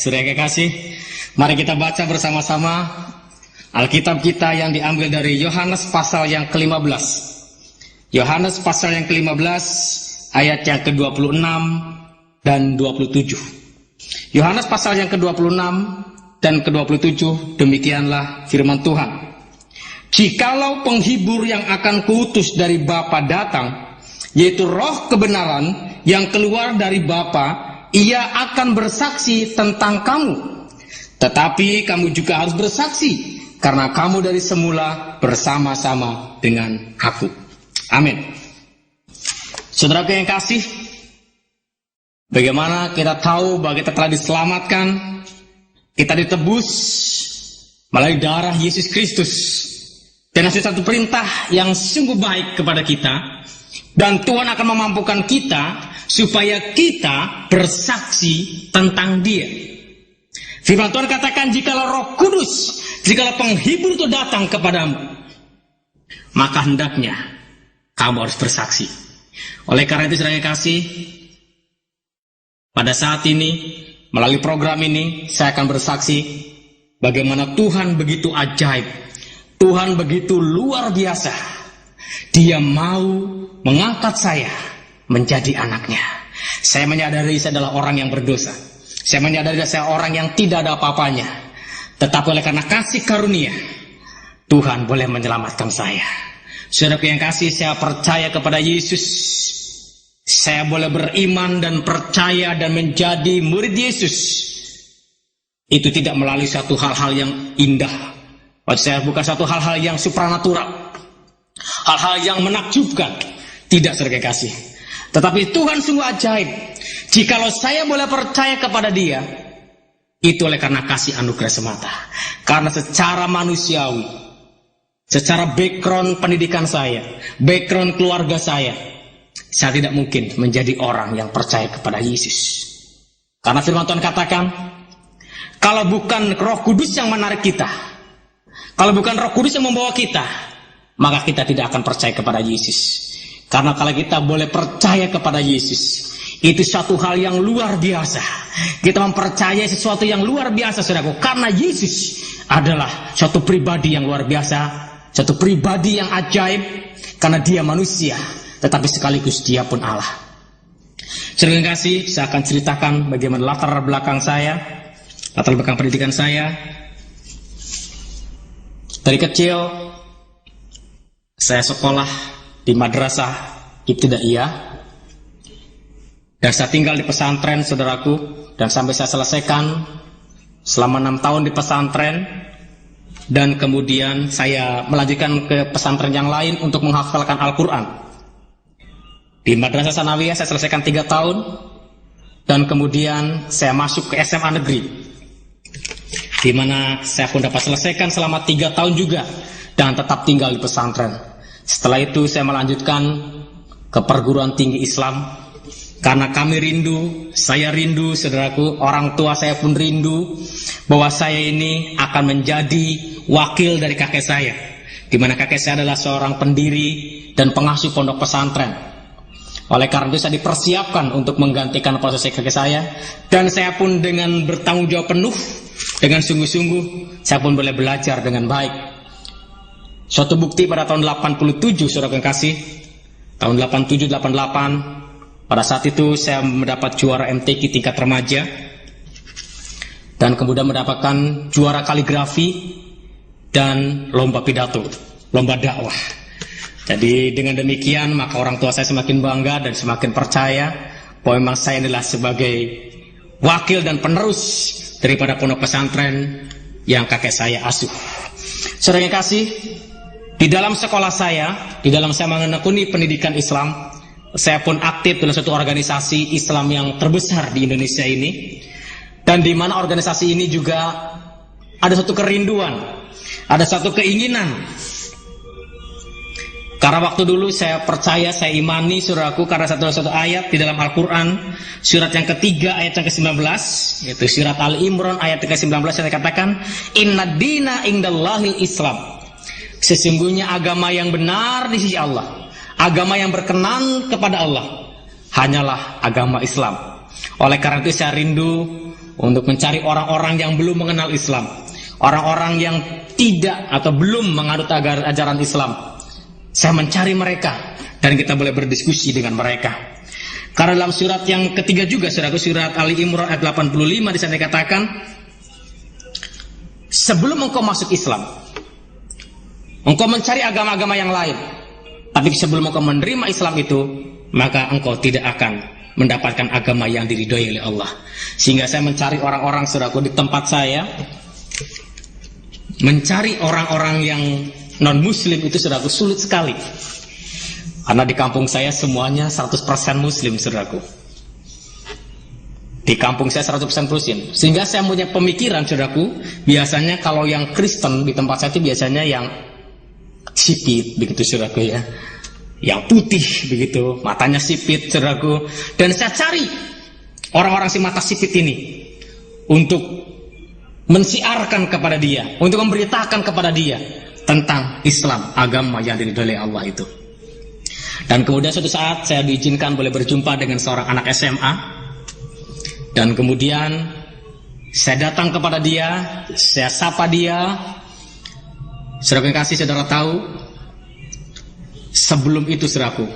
Saudara yang kekasih, mari kita baca bersama-sama Alkitab kita yang diambil dari Yohanes pasal yang ke-15. Yohanes pasal yang ke-15 ayat yang ke-26 dan 27. Yohanes pasal yang ke-26 dan ke-27, demikianlah firman Tuhan. Jikalau penghibur yang akan kuutus dari Bapa datang, yaitu roh kebenaran yang keluar dari Bapa, ia akan bersaksi tentang kamu. Tetapi kamu juga harus bersaksi, karena kamu dari semula bersama-sama dengan aku. Amin. Saudaraku yang kasih, bagaimana kita tahu bahwa kita telah diselamatkan, kita ditebus melalui darah Yesus Kristus. Dan ada satu perintah yang sungguh baik kepada kita, dan Tuhan akan memampukan kita supaya kita bersaksi tentang Dia. Firman Tuhan katakan, jikalau Roh Kudus, jikalau penghibur itu datang kepadamu, maka hendaknya kamu harus bersaksi. Oleh karena itu, saudara yang kasih, pada saat ini, melalui program ini, saya akan bersaksi bagaimana Tuhan begitu ajaib, Tuhan begitu luar biasa. Dia mau mengangkat saya menjadi anaknya. Saya menyadari saya adalah orang yang berdosa. Saya menyadari saya orang yang tidak ada apa-apanya. Tetapi oleh karena kasih karunia, Tuhan boleh menyelamatkan saya. Saudaraku yang kasih, saya percaya kepada Yesus. Saya boleh beriman dan percaya dan menjadi murid Yesus. Itu tidak melalui satu hal-hal yang indah. Saya bukan satu hal-hal yang supranatural, hal-hal yang menakjubkan. Tidak, saudara kasih. Tetapi Tuhan sungguh ajaib. Jikalau saya boleh percaya kepada Dia, itu oleh karena kasih anugerah semata. Karena secara manusiawi, secara background pendidikan saya, background keluarga saya tidak mungkin menjadi orang yang percaya kepada Yesus. Karena firman Tuhan katakan, kalau bukan Roh Kudus yang menarik kita, kalau bukan Roh Kudus yang membawa kita, maka kita tidak akan percaya kepada Yesus. Karena kalau kita boleh percaya kepada Yesus, itu satu hal yang luar biasa. Kita mempercayai sesuatu yang luar biasa, saudaraku. Karena Yesus adalah suatu pribadi yang luar biasa, suatu pribadi yang ajaib. Karena Dia manusia, tetapi sekaligus Dia pun Allah. Saudara kasih, saya akan ceritakan bagaimana latar belakang saya, latar belakang pendidikan saya. Dari kecil, saya sekolah di madrasah ibtidaiyah, dan saya tinggal di pesantren, saudaraku, dan sampai saya selesaikan selama 6 tahun di pesantren, dan kemudian saya melanjutkan ke pesantren yang lain untuk menghafalkan Al-Quran. Di madrasah sanawiyah saya selesaikan 3 tahun, dan kemudian saya masuk ke SMA negeri, di mana saya pun dapat selesaikan selama 3 tahun juga, dan tetap tinggal di pesantren. Setelah itu saya melanjutkan ke perguruan tinggi Islam. Karena kami rindu, saya rindu, saudaraku, orang tua saya pun rindu, bahwa saya ini akan menjadi wakil dari kakek saya, di mana kakek saya adalah seorang pendiri dan pengasuh pondok pesantren. Oleh karena itu saya dipersiapkan untuk menggantikan posisi kakek saya, dan saya pun dengan bertanggung jawab penuh, dengan sungguh-sungguh, saya pun boleh belajar dengan baik. Suatu bukti pada tahun 87, saudara yang kasih, tahun 87-88, pada saat itu saya mendapat juara MTQ tingkat remaja, dan kemudian mendapatkan juara kaligrafi dan lomba pidato, lomba dakwah. Jadi dengan demikian maka orang tua saya semakin bangga dan semakin percaya bahwa memang saya adalah sebagai wakil dan penerus daripada pondok pesantren yang kakek saya asuh. Saudara yang kasih, di dalam sekolah saya, di dalam saya menekuni pendidikan Islam, saya pun aktif dalam satu organisasi Islam yang terbesar di Indonesia ini. Dan di mana organisasi ini juga ada satu kerinduan, ada satu keinginan. Karena waktu dulu saya percaya, saya imani, saudaraku, karena satu ayat di dalam Al-Quran, surat yang ketiga ayat yang ke-19, yaitu surat Al-Imran ayat yang ke-19, saya katakan, Inna dina indallahil Islam. Sesungguhnya agama yang benar di sisi Allah, agama yang berkenan kepada Allah, hanyalah agama Islam. Oleh karena itu saya rindu untuk mencari orang-orang yang belum mengenal Islam, orang-orang yang tidak atau belum menganut ajaran Islam. Saya mencari mereka dan kita boleh berdiskusi dengan mereka. Karena dalam surat yang ketiga juga, surat Ali Imran ayat 85 di sana dikatakan, sebelum engkau masuk Islam, engkau mencari agama-agama yang lain, tapi sebelum engkau menerima Islam itu, maka engkau tidak akan mendapatkan agama yang diridhoi oleh Allah. Sehingga saya mencari orang-orang, saudaraku, di tempat saya, mencari orang-orang yang non-muslim itu, saudaraku, sulit sekali. Karena di kampung saya semuanya 100% muslim, saudaraku. Di kampung saya 100% muslim. Sehingga saya punya pemikiran, saudaraku, biasanya kalau yang Kristen di tempat saya itu biasanya yang sipit, begitu, saudaraku, ya. Yang putih, begitu, matanya sipit, saudaraku. Dan saya cari orang-orang si mata sipit ini untuk mensiarkan kepada dia, untuk memberitakan kepada dia tentang Islam, agama yang diridhoi Allah itu. Dan kemudian suatu saat saya diizinkan boleh berjumpa dengan seorang anak SMA. Dan kemudian saya datang kepada dia, saya sapa dia. Saudara kasih, saudara tahu, sebelum itu, saudaraku,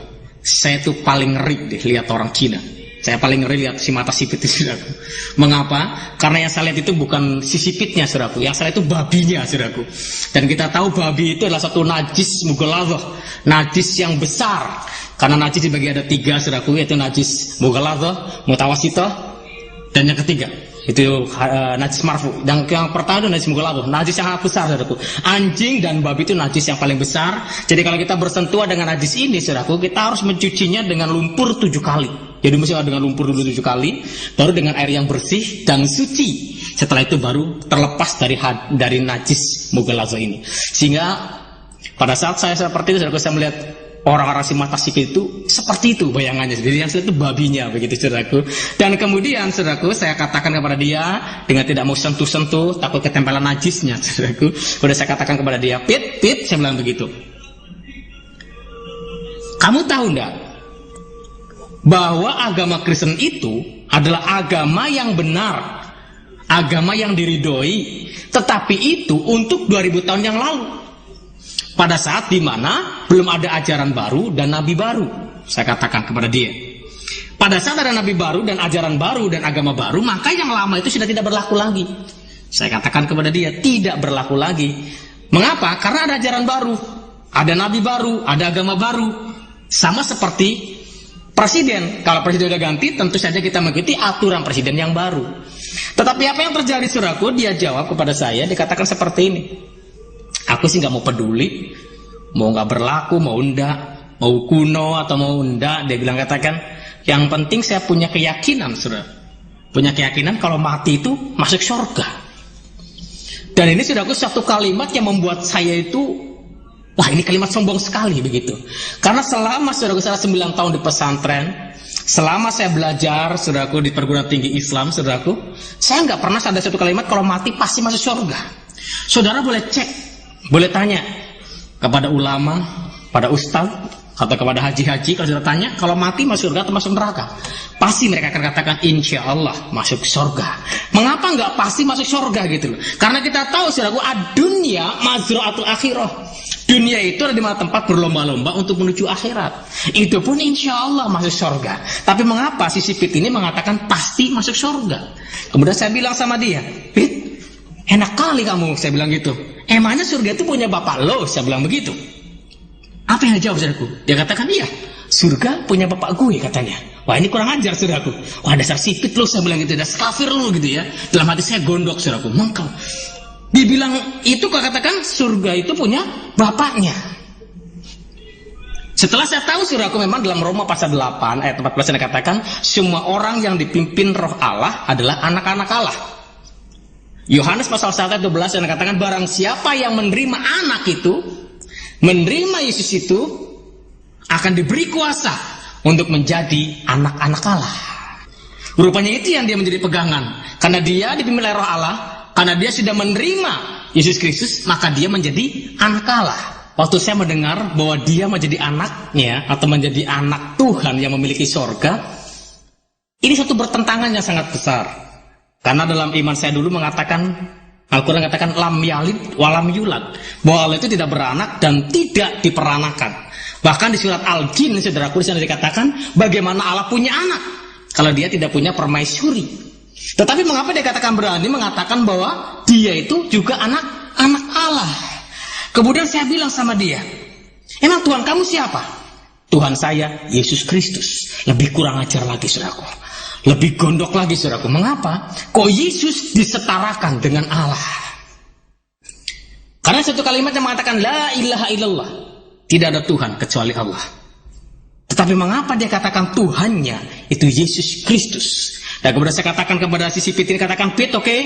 saya tuh paling ngeri deh lihat orang Cina. Saya paling ngeri lihat si mata sipit itu, saudaraku. Mengapa? Karena yang saya lihat itu bukan si sipitnya, saudaraku. Yang saya lihat itu babinya, saudaraku. Dan kita tahu babi itu adalah satu najis mughaladzah, najis yang besar. Karena najis dibagi ada 3, saudaraku, yaitu najis mughaladzah, mutawasithah, dan yang ketiga itu najis marfu. Dan yang pertama itu najis mughaladzah, najis yang sangat besar, saudaraku. Anjing dan babi itu najis yang paling besar. Jadi kalau kita bersentuhan dengan najis ini, saudaraku, kita harus mencucinya dengan lumpur 7 kali. Jadi mesti dengan lumpur dulu 7 kali, baru dengan air yang bersih dan suci. Setelah itu baru terlepas dari najis mughaladzah ini. Sehingga pada saat saya seperti itu, saudaraku, saya melihat orang-orang si mata sipit itu seperti itu bayangannya. Jadi yang saya itu babinya, begitu, saudaraku. Dan kemudian, saudaraku, saya katakan kepada dia dengan tidak mau sentuh-sentuh, takut ketempelan najisnya, saudaraku. Kemudian saya katakan kepada dia, Pit, saya bilang begitu. Kamu tahu enggak bahwa agama Kristen itu adalah agama yang benar, agama yang diridhoi, tetapi itu untuk 2000 tahun yang lalu, pada saat dimana belum ada ajaran baru dan nabi baru. Saya katakan kepada dia, pada saat ada nabi baru dan ajaran baru dan agama baru, maka yang lama itu sudah tidak berlaku lagi. Saya katakan kepada dia, tidak berlaku lagi. Mengapa? Karena ada ajaran baru, ada nabi baru, ada agama baru. Sama seperti presiden, kalau presiden sudah ganti, tentu saja kita mengikuti aturan presiden yang baru. Tetapi apa yang terjadi, saudaraku? Dia jawab kepada saya, dikatakan seperti ini, aku sih nggak mau peduli, mau nggak berlaku, mau enggak, mau kuno atau mau enggak. Dia bilang, katakan, yang penting saya punya keyakinan, saudara, punya keyakinan kalau mati itu masuk surga. Dan ini, saudaraku, satu kalimat yang membuat saya itu, wah, ini kalimat sombong sekali, begitu. Karena selama, saudaraku, saya 9 tahun di pesantren, selama saya belajar, saudaraku, di perguruan tinggi Islam, saudaraku, saya nggak pernah ada satu kalimat kalau mati pasti masuk surga. Saudara boleh cek, boleh tanya kepada ulama, pada ustaz, atau kepada haji-haji, kalau sudah tanya, kalau mati masuk surga atau masuk neraka, pasti mereka akan katakan, insya Allah masuk surga. Mengapa nggak pasti masuk surga, gitu loh? Karena kita tahu, saudaraku, ad-dunya mazra'atul akhirah. Dunia itu ada di mana tempat berlomba-lomba untuk menuju akhirat. Itu pun insya Allah masuk surga. Tapi mengapa si sipit ini mengatakan pasti masuk surga? Kemudian saya bilang sama dia, Pit, enak kali kamu, saya bilang gitu. Emangnya surga itu punya bapak lo? Saya bilang begitu. Apa yang jawab, saudaraku? Dia katakan, iya, surga punya bapak gue, katanya. Wah, ini kurang ajar, saudaraku. Wah, dasar sipit lo, saya bilang gitu. Dasar kafir lo, gitu ya. Dalam hati saya gondok, saudaraku. Mengkau dibilang itu, kau katakan surga itu punya bapaknya. Setelah saya tahu, saudaraku, memang dalam Roma pasal 8 ayat 14 yang dikatakan, semua orang yang dipimpin roh Allah adalah anak-anak Allah. Yohanes pasal 1 ayat 12 yang dikatakan, barang siapa yang menerima anak itu, menerima Yesus itu, akan diberi kuasa untuk menjadi anak-anak Allah. Rupanya itu yang dia menjadi pegangan. Karena dia dipimpin oleh roh Allah, karena dia sudah menerima Yesus Kristus, maka dia menjadi anak Allah. Waktu saya mendengar bahwa dia menjadi anaknya atau menjadi anak Tuhan yang memiliki sorga, ini satu bertentangan yang sangat besar. Karena dalam iman saya dulu mengatakan, Al-Quran katakan lam yalid walam yulad, bahwa Allah itu tidak beranak dan tidak diperanakan. Bahkan di surat Al-Jin, saudaraku, di sana dikatakan bagaimana Allah punya anak kalau dia tidak punya permaisuri. Tetapi mengapa dia katakan berani mengatakan bahwa dia itu juga anak Allah? Kemudian saya bilang sama dia, emang Tuhan kamu siapa? Tuhan saya Yesus Kristus. Lebih kurang ajar lagi, saudaraku. Lebih gondok lagi, saudaraku. Mengapa? Kok Yesus disetarakan dengan Allah? Karena satu kalimat yang mengatakan la ilaha illallah, tidak ada Tuhan kecuali Allah. Tetapi mengapa dia katakan Tuhannya itu Yesus Kristus? Dan kemudian saya katakan kepada si Pit ini, katakan Pit, oke?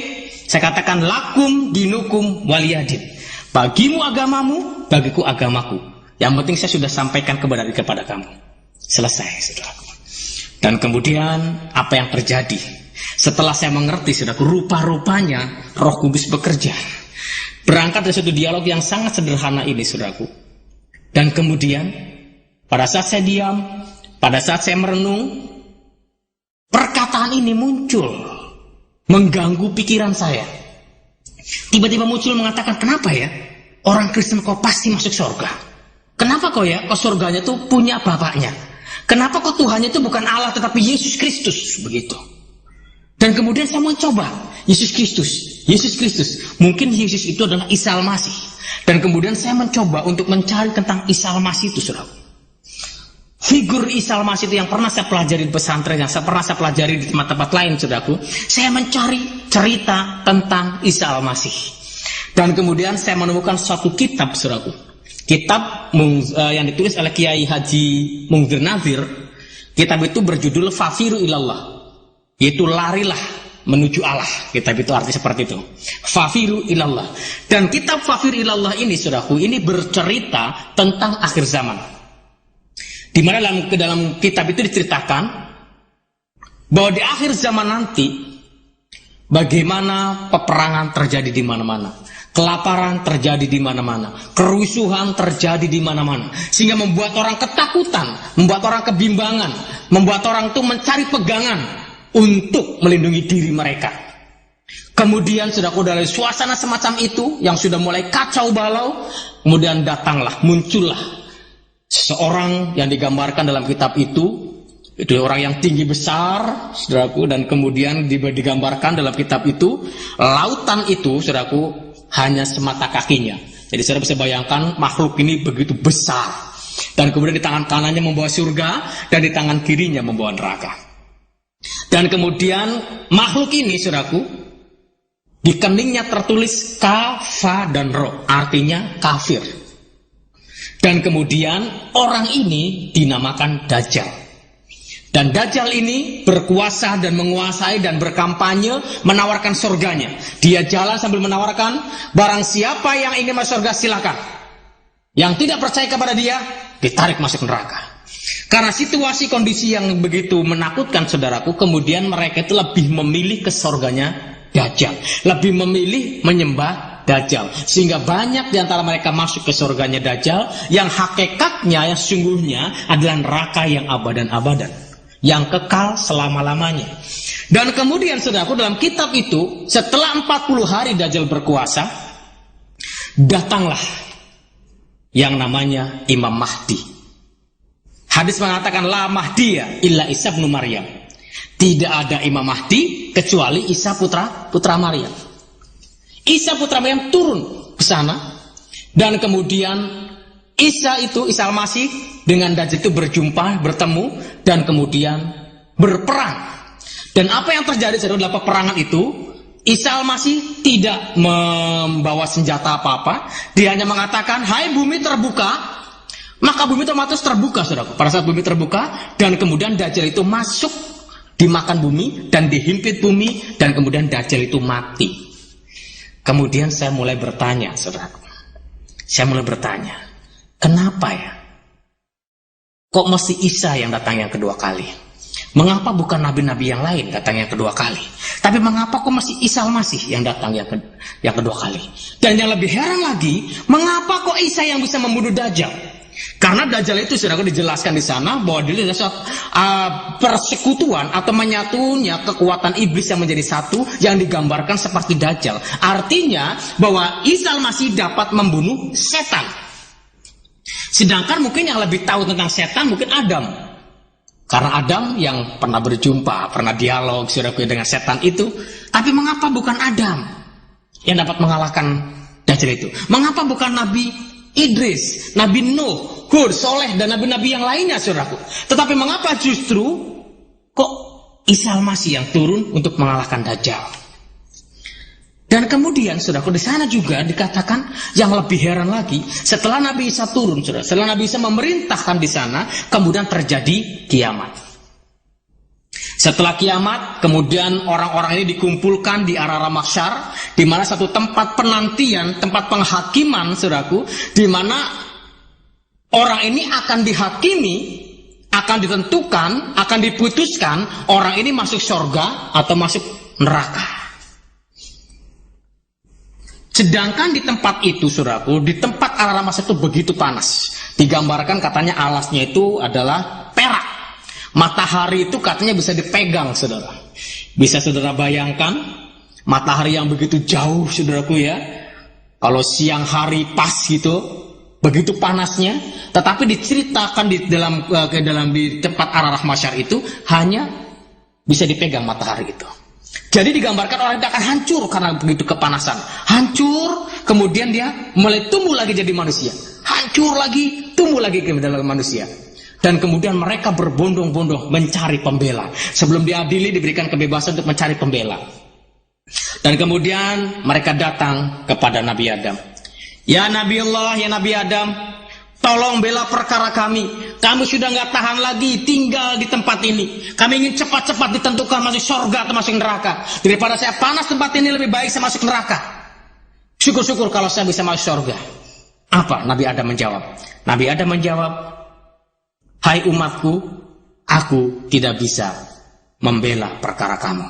Saya katakan lakum dinukum waliyadin. Bagimu agamamu, bagiku agamaku. Yang penting saya sudah sampaikan kepada kamu. Selesai, saudaraku. Dan kemudian apa yang terjadi? Setelah saya mengerti, saudaraku, rupa-rupanya Roh Kudus bekerja. Berangkat dari satu dialog yang sangat sederhana ini, saudaraku. Dan kemudian pada saat saya diam, pada saat saya merenung, perkataan ini muncul, mengganggu pikiran saya. Tiba-tiba muncul mengatakan, kenapa ya orang Kristen kok pasti masuk surga? Kenapa kok ya kok surganya itu punya bapaknya? Kenapa kok Tuhannya itu bukan Allah tetapi Yesus Kristus? Begitu. Dan kemudian saya mencoba Yesus Kristus. Mungkin Yesus itu adalah Isa Al-Masih. Dan kemudian saya mencoba untuk mencari tentang Isa Al-Masih itu, saudara. Figur Isa Al-Masih itu yang pernah saya pelajari di pesantren, yang pernah saya pelajari di tempat-tempat lain, saudaraku. Saya mencari cerita tentang Isa Al-Masih. Dan kemudian saya menemukan suatu kitab, saudaraku. Kitab yang ditulis oleh Kiai Haji Mungdir Nazir. Kitab itu berjudul Fafiru Ilallah, yaitu larilah menuju Allah. Kitab itu artinya seperti itu, Fafiru Ilallah. Dan kitab Fafiru Ilallah ini, saudaraku, ini bercerita tentang akhir zaman. Di mana dalam kitab itu diceritakan bahwa di akhir zaman nanti bagaimana peperangan terjadi di mana-mana, kelaparan terjadi di mana-mana, kerusuhan terjadi di mana-mana, sehingga membuat orang ketakutan, membuat orang kebimbangan, membuat orang itu mencari pegangan untuk melindungi diri mereka. Kemudian saudaraku, dari suasana semacam itu yang sudah mulai kacau balau, kemudian muncullah seorang yang digambarkan dalam kitab itu orang yang tinggi besar, saudaraku, dan kemudian digambarkan dalam kitab itu lautan itu, saudaraku, hanya semata kakinya. Jadi saudara bisa bayangkan makhluk ini begitu besar. Dan kemudian di tangan kanannya membawa surga dan di tangan kirinya membawa neraka. Dan kemudian makhluk ini, saudaraku, di keningnya tertulis kafa dan ro, artinya kafir. Dan kemudian orang ini dinamakan Dajjal. Dan Dajjal ini berkuasa dan menguasai dan berkampanye menawarkan surganya. Dia jalan sambil menawarkan, barang siapa yang ingin masuk surga silakan. Yang tidak percaya kepada dia ditarik masuk neraka. Karena situasi kondisi yang begitu menakutkan, saudaraku, kemudian mereka itu lebih memilih ke surganya Dajjal, lebih memilih menyembah Dajjal, sehingga banyak di antara mereka masuk ke surganya Dajjal yang hakikatnya, yang sungguhnya adalah neraka yang abadan-abadan, yang kekal selama-lamanya. Dan kemudian, saudaraku, dalam kitab itu, setelah 40 hari Dajjal berkuasa, datanglah yang namanya Imam Mahdi. Hadis mengatakan la Mahdiya illa Isa bin Maryam. Tidak ada Imam Mahdi kecuali Isa putra Maryam. Isa putra Maryam turun ke sana, dan kemudian Isa Al-Masih dengan Dajjal itu bertemu, dan kemudian berperang. Dan apa yang terjadi adalah peperangan itu, Isa Al-Masih tidak membawa senjata apa-apa. Dia hanya mengatakan, hai bumi terbuka. Maka bumi otomatis terbuka, saudara. Pada saat bumi terbuka, dan kemudian Dajjal itu masuk, dimakan bumi, dan dihimpit bumi, dan kemudian Dajjal itu mati. Kemudian saya mulai bertanya, saudara. Saya mulai bertanya, kenapa ya? Kok mesti Isa yang datang yang kedua kali? Mengapa bukan nabi-nabi yang lain datang yang kedua kali? Tapi mengapa kok mesti Isa Al-Masih yang datang yang kedua kali? Dan yang lebih heran lagi, mengapa kok Isa yang bisa membunuh Dajjal? Karena Dajjal itu sudah dijelaskan di sana bahwa dia adalah persekutuan atau menyatunya kekuatan iblis yang menjadi satu yang digambarkan seperti Dajjal. Artinya bahwa Isa Al-Masih dapat membunuh setan. Sedangkan mungkin yang lebih tahu tentang setan mungkin Adam. Karena Adam yang pernah berjumpa, pernah dialog saudaraku dengan setan itu. Tapi mengapa bukan Adam yang dapat mengalahkan Dajjal itu? Mengapa bukan Nabi Idris, Nabi Nuh, Hud, Soleh, dan nabi-nabi yang lainnya, saudaraku? Tetapi mengapa justru kok Isa Al-Masih yang turun untuk mengalahkan Dajjal? Dan kemudian, saudaraku, di sana juga dikatakan yang lebih heran lagi, setelah Nabi Isa turun, saudara, setelah Nabi Isa memerintahkan di sana, kemudian terjadi kiamat. Setelah kiamat, kemudian orang-orang ini dikumpulkan di arah mahsyar, di mana satu tempat penantian, tempat penghakiman, saudaraku, di mana orang ini akan dihakimi, akan ditentukan, akan diputuskan orang ini masuk surga atau masuk neraka. Sedangkan di tempat itu, saudaraku, di tempat arah mahsyar itu begitu panas. Digambarkan katanya alasnya itu adalah perak. Matahari itu katanya bisa dipegang, saudara. Bisa saudara bayangkan matahari yang begitu jauh, saudaraku ya. Kalau siang hari pas gitu, begitu panasnya. Tetapi diceritakan di tempat arah mahsyar itu hanya bisa dipegang matahari itu. Jadi digambarkan orang itu akan hancur karena begitu kepanasan. Hancur, kemudian dia mulai tumbuh lagi jadi manusia. Hancur lagi, tumbuh lagi ke dalam manusia. Dan kemudian mereka berbondong-bondong mencari pembela. Sebelum diadili diberikan kebebasan untuk mencari pembela. Dan kemudian mereka datang kepada Nabi Adam. Ya Nabi Allah, ya Nabi Adam, tolong bela perkara kami. Kami sudah nggak tahan lagi tinggal di tempat ini. Kami ingin cepat-cepat ditentukan masuk surga atau masuk neraka. Daripada saya panas tempat ini, lebih baik saya masuk neraka. Syukur-syukur kalau saya bisa masuk surga. Apa Nabi Adam menjawab? Nabi Adam menjawab, hai umatku, aku tidak bisa membela perkara kamu.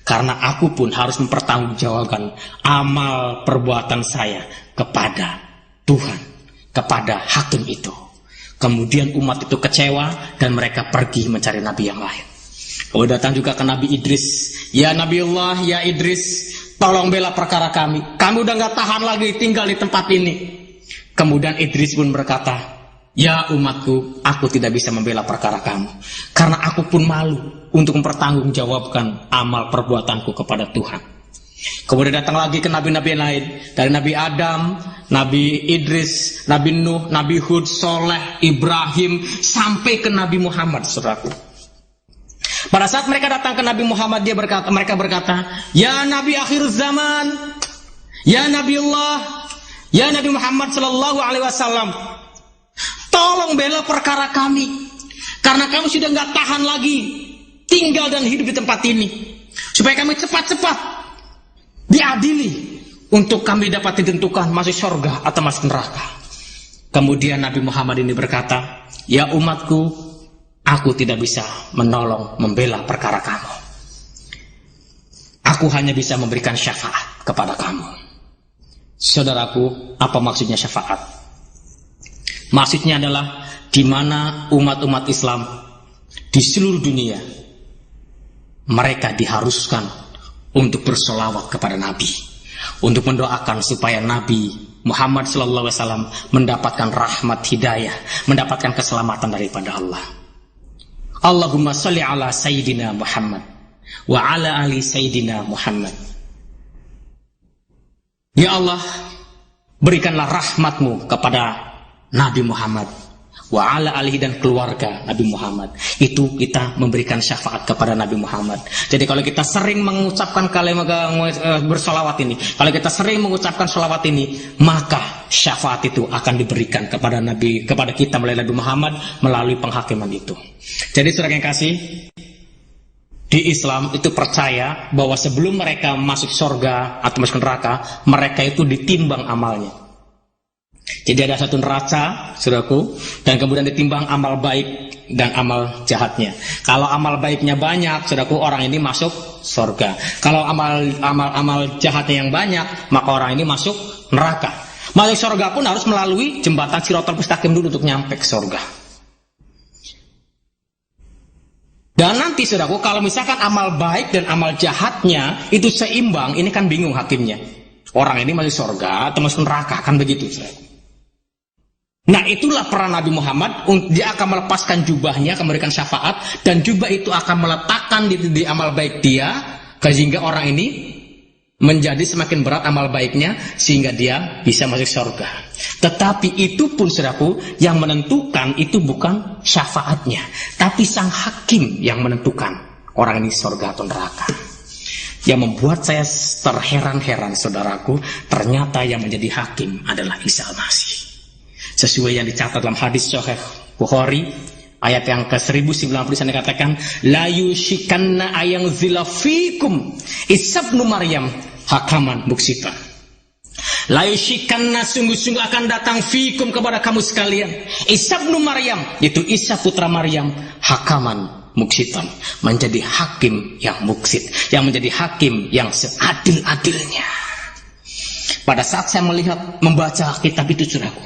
Karena aku pun harus mempertanggungjawabkan amal perbuatan saya kepada Tuhan, kepada hakim itu. Kemudian umat itu kecewa dan mereka pergi mencari nabi yang lain. Kemudian datang juga ke Nabi Idris. Ya Nabi Allah, ya Idris, tolong bela perkara kami. Kami udah gak tahan lagi tinggal di tempat ini. Kemudian Idris pun berkata, ya umatku, aku tidak bisa membela perkara kamu. Karena aku pun malu untuk mempertanggungjawabkan amal perbuatanku kepada Tuhan. Kemudian datang lagi ke nabi-nabi lain. Dari Nabi Adam, Nabi Idris, Nabi Nuh, Nabi Hud, Soleh, Ibrahim, sampai ke Nabi Muhammad, saudaraku. Pada saat mereka datang ke Nabi Muhammad, mereka berkata, ya Nabi akhir zaman, ya Nabi Allah, ya Nabi Muhammad sallallahu alaihi wasallam, tolong bela perkara kami, karena kami sudah nggak tahan lagi tinggal dan hidup di tempat ini, supaya kami cepat-cepat diadili untuk kami dapat ditentukan masuk surga atau masuk neraka. Kemudian Nabi Muhammad ini berkata, ya umatku, aku tidak bisa menolong membela perkara kamu. Aku hanya bisa memberikan syafaat kepada kamu. Saudaraku, apa maksudnya syafaat? Maksudnya adalah di mana umat-umat Islam di seluruh dunia mereka diharuskan untuk bersolawat kepada Nabi, untuk mendoakan supaya Nabi Muhammad SAW mendapatkan rahmat hidayah, mendapatkan keselamatan daripada Allah. Allahumma sholli ala Sayyidina Muhammad wa ala ali Sayyidina Muhammad. Ya Allah, berikanlah rahmatmu kepada Nabi Muhammad wa ala alihi dan keluarga Nabi Muhammad. Itu kita memberikan syafaat kepada Nabi Muhammad. Jadi kalau kita sering mengucapkan kalimat bersolawat ini, kalau kita sering mengucapkan solawat ini, maka syafaat itu akan diberikan kepada Nabi, kepada kita melalui Nabi Muhammad melalui penghakiman itu. Jadi saudara yang kasih, di Islam itu percaya bahwa sebelum mereka masuk surga atau masuk neraka, mereka itu ditimbang amalnya. Jadi ada satu neraca, saudaraku, dan kemudian ditimbang amal baik dan amal jahatnya. Kalau amal baiknya banyak, saudaraku, orang ini masuk surga. Kalau amal jahatnya yang banyak, maka orang ini masuk neraka. Masuk surga pun harus melalui jembatan Shiratal Mustaqim dulu untuk nyampe ke surga. Dan nanti saudaraku, kalau misalkan amal baik dan amal jahatnya itu seimbang, ini kan bingung hakimnya. Orang ini masuk surga atau masuk neraka, kan begitu. Nah, itulah peran Nabi Muhammad. Dia akan melepaskan jubahnya, akan memberikan syafaat, dan jubah itu akan meletakkan di amal baik dia, sehingga orang ini menjadi semakin berat amal baiknya, sehingga dia bisa masuk surga. Tetapi itu pun saudaraku, yang menentukan itu bukan syafaatnya, tapi sang hakim yang menentukan orang ini surga atau neraka. Yang membuat saya terheran-heran saudaraku, ternyata yang menjadi hakim adalah Isa Al-Masih. Sesuai yang dicatat dalam hadis Sahih Bukhari ayat yang ke-1090 sana dikatakan, la yushikanna ayang zilafikum Isa ibnu Maryam hakaman muksita. La yushikanna, sungguh-sungguh akan datang fikum kepada kamu sekalian Isa ibnu Maryam, yaitu Isa putra Maryam, hakaman muksitan, menjadi hakim yang muksit, yang menjadi hakim yang seadil-adilnya. Pada saat saya membaca kitab itu saudaraku,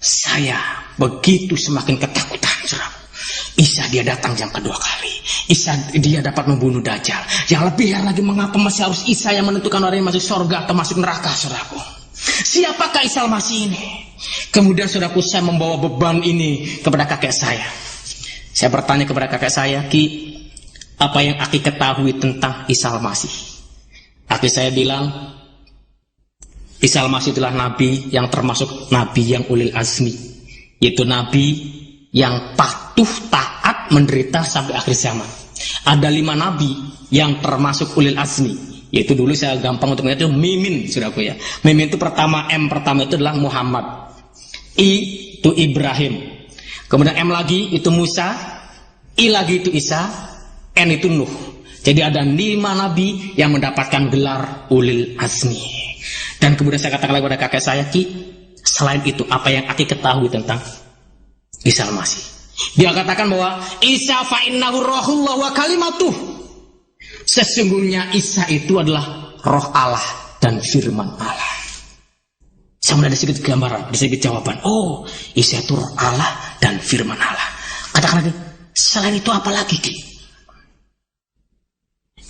saya begitu semakin ketakutan saudaraku. Isa dia datang yang kedua kali. Isa dia dapat membunuh Dajjal. Yang lebih heran lagi, mengapa masih harus Isa yang menentukan orang yang masuk surga atau masuk neraka saudaraku? Siapakah Isa Al-Masih ini? Kemudian saudaraku, saya membawa beban ini kepada kakek saya. Saya bertanya kepada kakek saya, Ki, apa yang Aki ketahui tentang Isa Al-Masih? Aki saya bilang, Isa Al-Masih itulah nabi yang termasuk nabi yang ulil azmi, yaitu nabi yang patuh, taat, menderita sampai akhir zaman. Ada 5 nabi yang termasuk ulil azmi, yaitu dulu saya gampang untuk mengatakan itu mimin, saudaraku ya. Mimin itu pertama, M pertama itu adalah Muhammad, I itu Ibrahim, kemudian M lagi itu Musa, I lagi itu Isa, N itu Nuh. Jadi ada 5 nabi yang mendapatkan gelar ulil azmi. Dan kemudian saya katakan lagi kepada kakek saya, Ki, selain itu apa yang Aki ketahui tentang Isa Al-Masih? Dia katakan bahwa Isa fa'innahu rohullah wa kalimatuh. Sesungguhnya Isa itu adalah roh Allah dan firman Allah. Saya mulai ada sedikit gambaran, ada sedikit jawaban. Oh, Isa itu roh Allah dan firman Allah. Katakan lagi, selain itu apa lagi, Ki?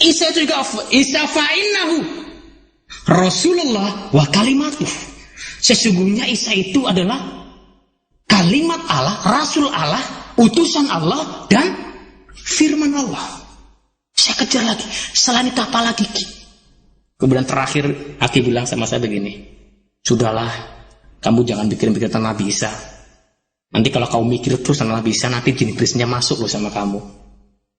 Isa itu juga Isa fa'innahu Rasulullah wa kalimatuh. Sesungguhnya Isa itu adalah kalimat Allah, Rasul Allah, utusan Allah, dan firman Allah. Saya kejar lagi, selain itu apa lagi, Ki? Kemudian terakhir Aki bilang sama saya begini, sudahlah, kamu jangan pikir-pikir tentang Nabi Isa. Nanti kalau kamu mikir terus tentang Nabi Isa, nanti jin iblisnya masuk loh sama kamu.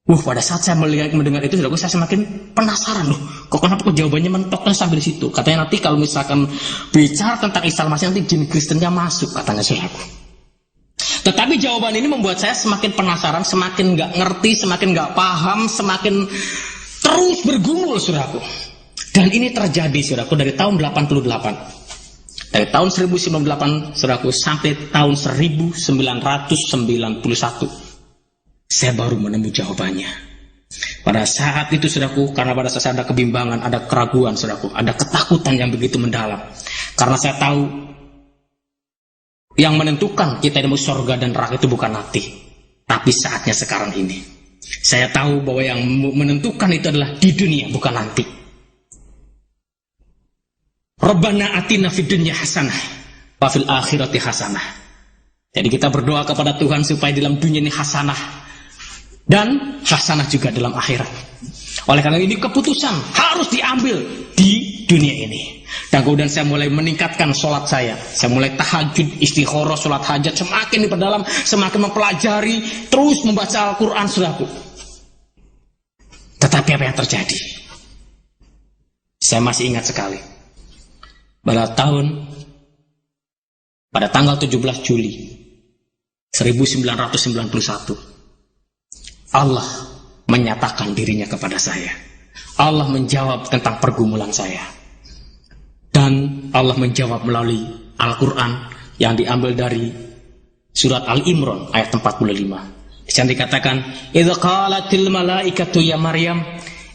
Pada saat saya mendengar itu, saya semakin penasaran loh. Kenapa jawabannya mentoknya sampai di situ? Katanya nanti kalau misalkan bicara tentang Isa Al-Masih, nanti jin Kristennya masuk, katanya saudaraku. Tetapi jawaban ini membuat saya semakin penasaran, semakin nggak ngerti, semakin nggak paham, semakin terus bergumul saudaraku. Dan ini terjadi saudaraku dari tahun 88. Dari tahun 1998 saudaraku sampai tahun 1991. Saya baru menemui jawabannya. Pada saat itu saudaraku, karena pada saat saya ada kebimbangan, ada keraguan saudaraku, ada ketakutan yang begitu mendalam. Karena saya tahu yang menentukan kita di surga dan neraka itu bukan nanti, tapi saatnya sekarang ini. Saya tahu bahwa yang menentukan itu adalah di dunia, bukan nanti. Rabbana atina fid dunya hasanah wa fil akhirati hasanah. Jadi kita berdoa kepada Tuhan supaya dalam dunia ini hasanah dan hasanah juga dalam akhirat. Oleh karena ini keputusan harus diambil di dunia ini. Dan kemudian saya mulai meningkatkan sholat saya. Saya mulai tahajud, istikharah, sholat hajat, semakin diperdalam, semakin mempelajari, terus membaca Al-Quran saudaraku. Tetapi apa yang terjadi? Saya masih ingat sekali. Pada tanggal 17 Juli 1991, Allah menyatakan dirinya kepada saya. Allah menjawab tentang pergumulan saya. Dan Allah menjawab melalui Al-Quran yang diambil dari surat Al-Imran ayat 45. Di sana dikatakan, "Idza qalatil malaikatu ya Maryam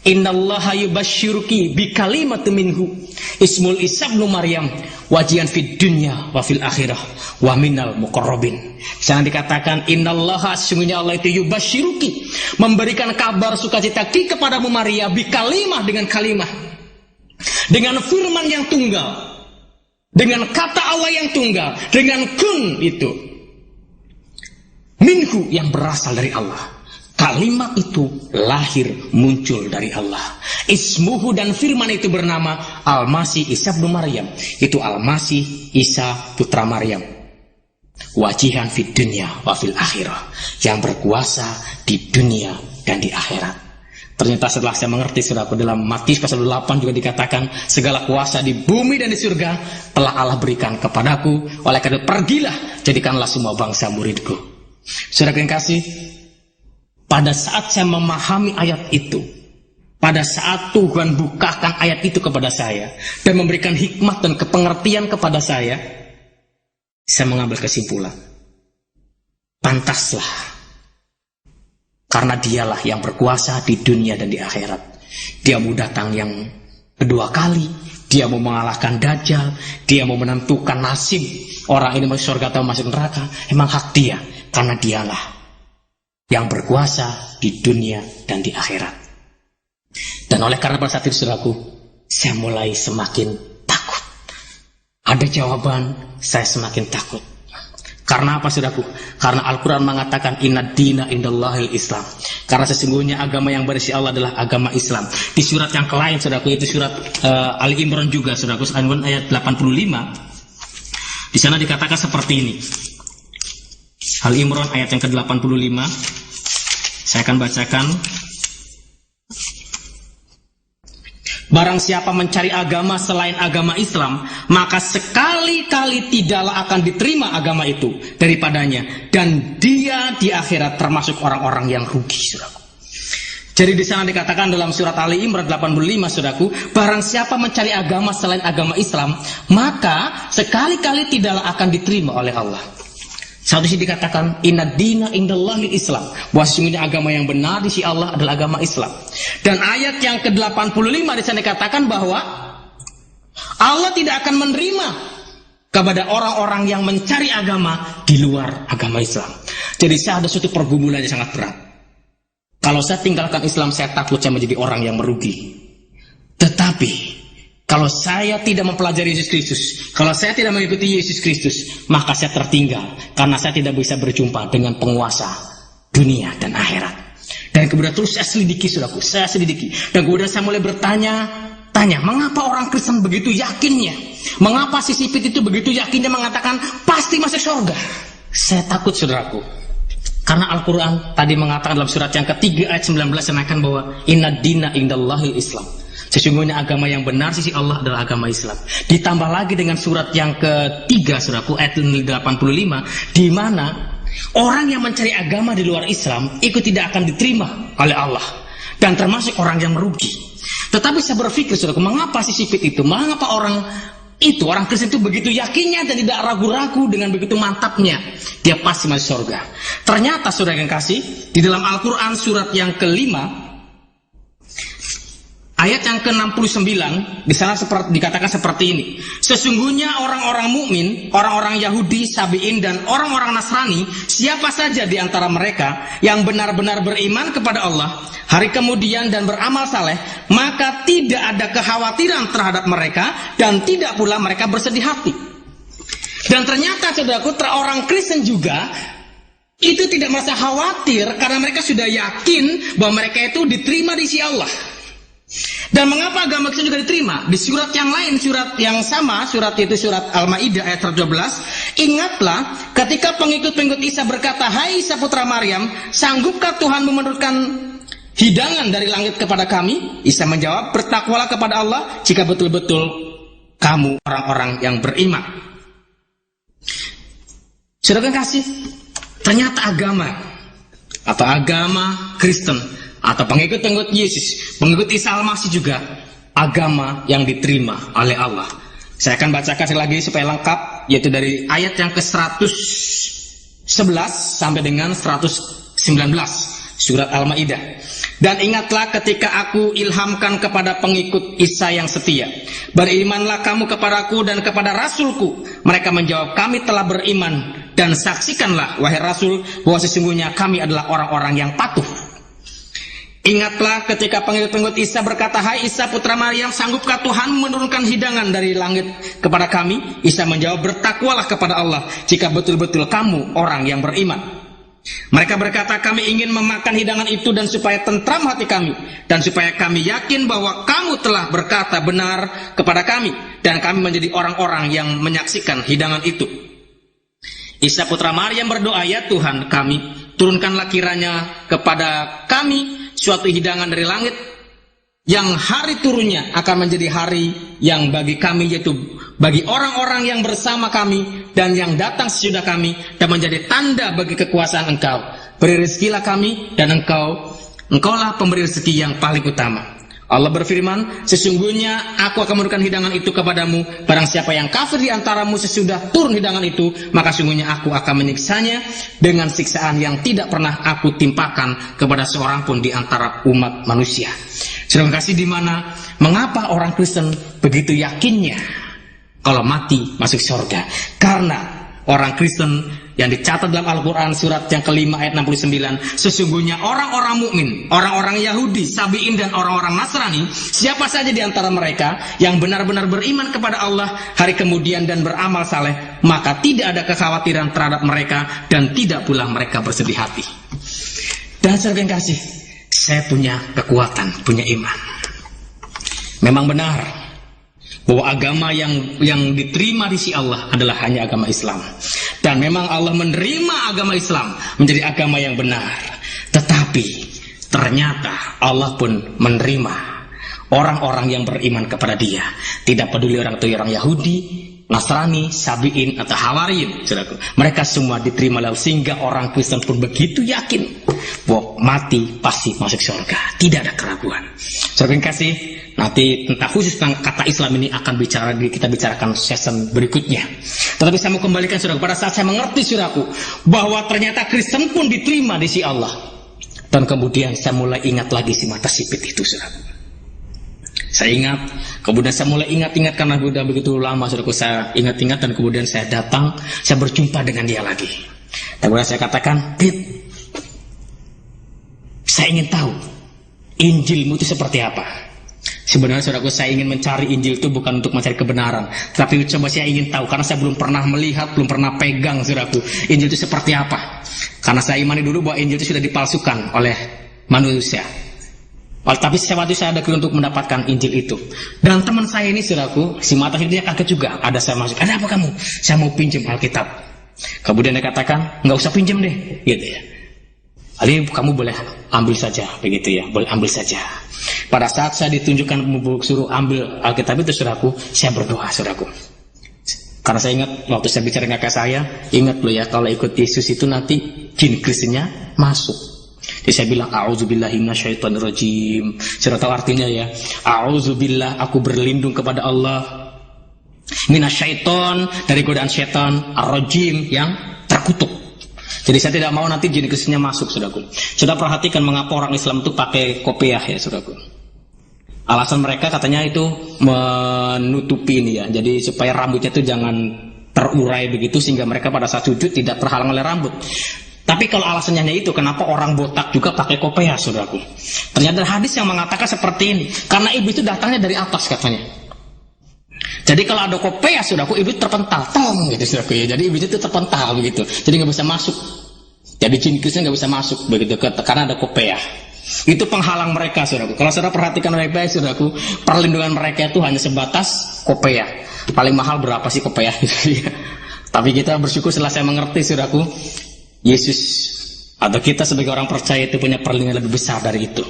Innallaha yubashshiruki bi kalimatin minhu ismul Isa ibnu Maryam wajihan fid dunya wa fil akhirah wa minal muqarrabin. Jangan dikatakan innallaha, sesungguhnya Allah itu yubashshiruki, memberikan kabar sukacita kepadamu Maria, bi kalimah, dengan kalimah, dengan firman yang tunggal, dengan kata Allah yang tunggal, dengan kun itu minhu yang berasal dari Allah. Kalimat itu lahir muncul dari Allah. Ismuhu, dan firman itu bernama Al-Masih Isa bin Maryam. Itu Al-Masih Isa putra Maryam. Wajihan fid dunya wa fil akhirah, yang berkuasa di dunia dan di akhirat. Ternyata setelah saya mengerti, saudaraku, dalam Matius pasal 8 juga dikatakan segala kuasa di bumi dan di surga telah Allah berikan kepadaku. Oleh karena itu pergilah, jadikanlah semua bangsa muridku. Saudara yang kasih, pada saat saya memahami ayat itu, pada saat Tuhan bukakan ayat itu kepada saya dan memberikan hikmat dan kepengertian kepada saya mengambil kesimpulan, pantaslah, karena dialah yang berkuasa di dunia dan di akhirat. Dia mau datang yang kedua kali, dia mau mengalahkan Dajjal, dia mau menentukan nasib orang ini masuk surga atau masuk neraka. Emang hak dia, karena dialah yang berkuasa di dunia dan di akhirat. Dan oleh karena pada saat itu, saudaraku, saya mulai semakin takut. Ada jawaban, saya semakin takut. Karena apa, saudaraku? Karena Al-Quran mengatakan inna dina indallahil Islam. Karena sesungguhnya agama yang berisi Allah adalah agama Islam. Di surat yang lain, saudaraku, itu surat Ali Imran juga, saudaraku, ayat 85. Di sana dikatakan seperti ini. Al Imran ayat yang ke-85. Saya akan bacakan. Barang siapa mencari agama selain agama Islam, maka sekali-kali tidaklah akan diterima agama itu daripadanya, dan dia di akhirat termasuk orang-orang yang rugi, saudaraku. Jadi di sana dikatakan dalam surat Ali Imran 85, saudaraku, barang siapa mencari agama selain agama Islam, maka sekali-kali tidaklah akan diterima oleh Allah. Satu sisi dikatakan inna dina indallahil Islam, bahwa sesungguhnya agama yang benar di sisi Allah adalah agama Islam. Dan ayat yang ke-85 di sana dikatakan bahwa Allah tidak akan menerima kepada orang-orang yang mencari agama di luar agama Islam. Jadi saya ada suatu pergumulan yang sangat berat. Kalau saya tinggalkan Islam, saya takut saya menjadi orang yang merugi. Tetapi kalau saya tidak mempelajari Yesus Kristus, kalau saya tidak mengikuti Yesus Kristus, maka saya tertinggal, karena saya tidak bisa berjumpa dengan penguasa dunia dan akhirat. Dan kemudian terus saya selidiki, saudaraku, saya selidiki. Dan kemudian saya mulai bertanya, mengapa orang Kristen begitu yakinnya? Mengapa si sipit itu begitu yakinnya mengatakan pasti masuk surga? Saya takut, saudaraku. Karena Al-Quran tadi mengatakan dalam surat yang ketiga ayat 19 menyatakan bahwa inna dina indallahil Islam. Sesungguhnya agama yang benar sisi Allah adalah agama Islam. Ditambah lagi dengan surat yang ketiga, saudaraku, ayat 85, di mana orang yang mencari agama di luar Islam itu tidak akan diterima oleh Allah dan termasuk orang yang merugi. Tetapi saya berpikir, saudaraku, mengapa si sipit itu, mengapa orang Kristen itu begitu yakinnya dan tidak ragu-ragu, dengan begitu mantapnya dia pasti masuk surga. Ternyata, saudara yang kasih, di dalam Al-Quran surat yang kelima ayat yang ke-69 di sana dikatakan seperti ini. Sesungguhnya orang-orang mukmin, orang-orang Yahudi, Sabi'in, dan orang-orang Nasrani, siapa saja di antara mereka yang benar-benar beriman kepada Allah, hari kemudian dan beramal saleh, maka tidak ada kekhawatiran terhadap mereka dan tidak pula mereka bersedih hati. Dan ternyata, saudaraku, orang Kristen juga itu tidak merasa khawatir karena mereka sudah yakin bahwa mereka itu diterima di sisi Allah. Dan mengapa agama Kristen juga diterima? Di surat yang lain, surat yang sama, surat itu surat Al-Maidah ayat 12. Ingatlah ketika pengikut-pengikut Isa berkata, hai Isa putra Maryam, sanggupkah Tuhan menurunkan hidangan dari langit kepada kami? Isa menjawab, bertakwalah kepada Allah jika betul-betul kamu orang-orang yang beriman. Saudara kasih, ternyata agama Kristen atau pengikut-pengikut Yesus, pengikut Isa Al-Masih juga agama yang diterima oleh Allah. Saya akan bacakan sekali lagi supaya lengkap, yaitu dari ayat yang ke-111 sampai dengan 119 surat Al-Maidah. Dan ingatlah ketika aku ilhamkan kepada pengikut Isa yang setia, berimanlah kamu kepadaku dan kepada Rasulku. Mereka menjawab, kami telah beriman. Dan saksikanlah, wahai Rasul, bahwa sesungguhnya kami adalah orang-orang yang patuh. Ingatlah ketika pengikut-pengikut Isa berkata, hai Isa putra Maryam, sanggupkah Tuhan menurunkan hidangan dari langit kepada kami? Isa menjawab, bertakwalah kepada Allah jika betul-betul kamu orang yang beriman. Mereka berkata, kami ingin memakan hidangan itu dan supaya tentram hati kami, dan supaya kami yakin bahwa kamu telah berkata benar kepada kami, dan kami menjadi orang-orang yang menyaksikan hidangan itu. Isa putra Maryam berdoa, ya Tuhan kami, turunkanlah kiranya kepada kami suatu hidangan dari langit, yang hari turunnya akan menjadi hari yang bagi kami, yaitu bagi orang-orang yang bersama kami dan yang datang sesudah kami, dan menjadi tanda bagi kekuasaan Engkau. Beri rezekilah kami, dan Engkaulah pemberi rezeki yang paling utama. Allah berfirman, sesungguhnya aku akan memberikan hidangan itu kepadamu. Barang siapa yang kafir di antaramu sesudah turun hidangan itu, maka sungguhnya aku akan menyiksanya dengan siksaan yang tidak pernah aku timpakan kepada seorang pun di antara umat manusia. Saudara kasih, di mana mengapa orang Kristen begitu yakinnya kalau mati masuk surga? Karena orang Kristen yang dicatat dalam Al-Quran surat yang kelima ayat 69, sesungguhnya orang-orang mukmin, orang-orang Yahudi, Sabi'in, dan orang-orang Nasrani, siapa saja di antara mereka yang benar-benar beriman kepada Allah hari kemudian dan beramal saleh, maka tidak ada kekhawatiran terhadap mereka dan tidak pula mereka bersedih hati. Dan saudara yang kasih, saya punya kekuatan, punya iman. Memang benar bahwa agama yang diterima di sisi Allah adalah hanya agama Islam. Dan memang Allah menerima agama Islam menjadi agama yang benar. Tetapi ternyata Allah pun menerima orang-orang yang beriman kepada Dia. Tidak peduli orang itu orang Yahudi, Nasrani, Sabi'in, atau Hawariyin. Mereka semua diterima lalu, sehingga orang Kristen pun begitu yakin bahwa mati pasti masuk surga. Tidak ada keraguan. Saudara yang kasih, nanti tentang khusus tentang kata Islam ini akan kita bicarakan season berikutnya. Tetapi saya mau kembalikan saudara, pada saat saya mengerti saudaraku bahwa ternyata Kristen pun diterima di sisi Allah, dan kemudian saya mulai ingat lagi si mata sipit itu saudaraku. Saya ingat, kemudian saya mulai ingat-ingat karena sudah begitu lama saudaraku, saya ingat-ingat, dan kemudian saya datang, saya berjumpa dengan dia lagi. Dan kemudian saya katakan, Dit, saya ingin tahu Injilmu itu seperti apa. Sebenarnya saudaraku, saya ingin mencari Injil itu bukan untuk mencari kebenaran, tapi coba saya ingin tahu, karena saya belum pernah melihat, belum pernah pegang saudaraku, Injil itu seperti apa. Karena saya imani dulu bahwa Injil itu sudah dipalsukan oleh manusia. Tapi waktu saya ada untuk mendapatkan Injil itu. Dan teman saya ini saudaraku, si mata hidupnya kaget juga. Ada saya masuk, ada apa kamu? Saya mau pinjam Alkitab. Kemudian dia katakan, nggak usah pinjam deh, gitu ya. Jadi kamu boleh ambil saja, begitu ya, boleh ambil saja. Pada saat saya ditunjukkan suruh ambil Alkitab itu saudaraku, saya berdoa saudaraku. Karena saya ingat waktu saya bicara dengan kakak saya, ingat loh ya, kalau ikut Yesus itu nanti jin Kristennya masuk. Jadi saya bilang, a'udzubillahi minasyaitonirrajim. Saya tahu artinya ya, a'udzubillah, aku berlindung kepada Allah, minasyaiton, dari godaan syaitan, ar-rajim, yang terkutuk. Jadi saya tidak mau nanti jin Kristennya masuk, saudaraku. Sudah perhatikan mengapa orang Islam itu pakai kopiah ya, saudaraku. Alasan mereka katanya itu menutupi ini ya, jadi supaya rambutnya itu jangan terurai begitu, sehingga mereka pada saat sujud tidak terhalang oleh rambut. Tapi kalau alasannya itu, kenapa orang botak juga pakai kopiah, saudaraku? Ternyata hadis yang mengatakan seperti ini, karena iblis itu datangnya dari atas katanya. Jadi kalau ada kopiah, saudaraku, iblis terpental, tong gitu saudaraku ya. Jadi iblis itu terpental begitu, jadi nggak bisa masuk. Jadi jin Kristen nggak bisa masuk begitu, karena ada kopiah. Itu penghalang mereka, saudaraku. Kalau saudara perhatikan baik-baik, saudaraku, perlindungan mereka itu hanya sebatas kopiah. Paling mahal berapa sih kopiah? Tapi kita bersyukur setelah saya mengerti, saudaraku, Yesus atau kita sebagai orang percaya itu punya perlindungan lebih besar dari itu,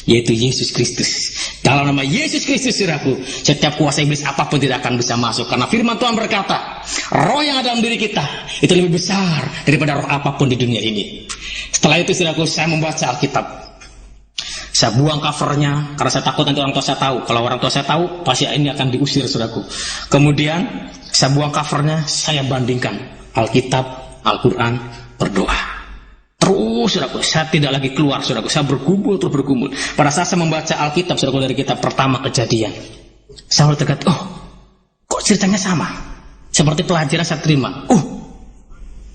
yaitu Yesus Kristus. Dalam nama Yesus Kristus, saudaraku, setiap kuasa iblis apapun tidak akan bisa masuk, karena firman Tuhan berkata, roh yang ada dalam diri kita itu lebih besar daripada roh apapun di dunia ini. Setelah itu, saudaraku, saya membaca Alkitab. Saya buang covernya karena saya takut nanti orang tua saya tahu. Kalau orang tua saya tahu, pasti ini akan diusir, saudaraku. Kemudian saya buang covernya, saya bandingkan Alkitab, Al-Quran, berdoa. Terus saudaraku, saya tidak lagi keluar saudaraku, saya bergumul terus bergumul. Pada saat saya membaca Alkitab saudaraku, dari kitab pertama Kejadian, saya mulai terkata, oh kok ceritanya sama seperti pelajaran saya terima.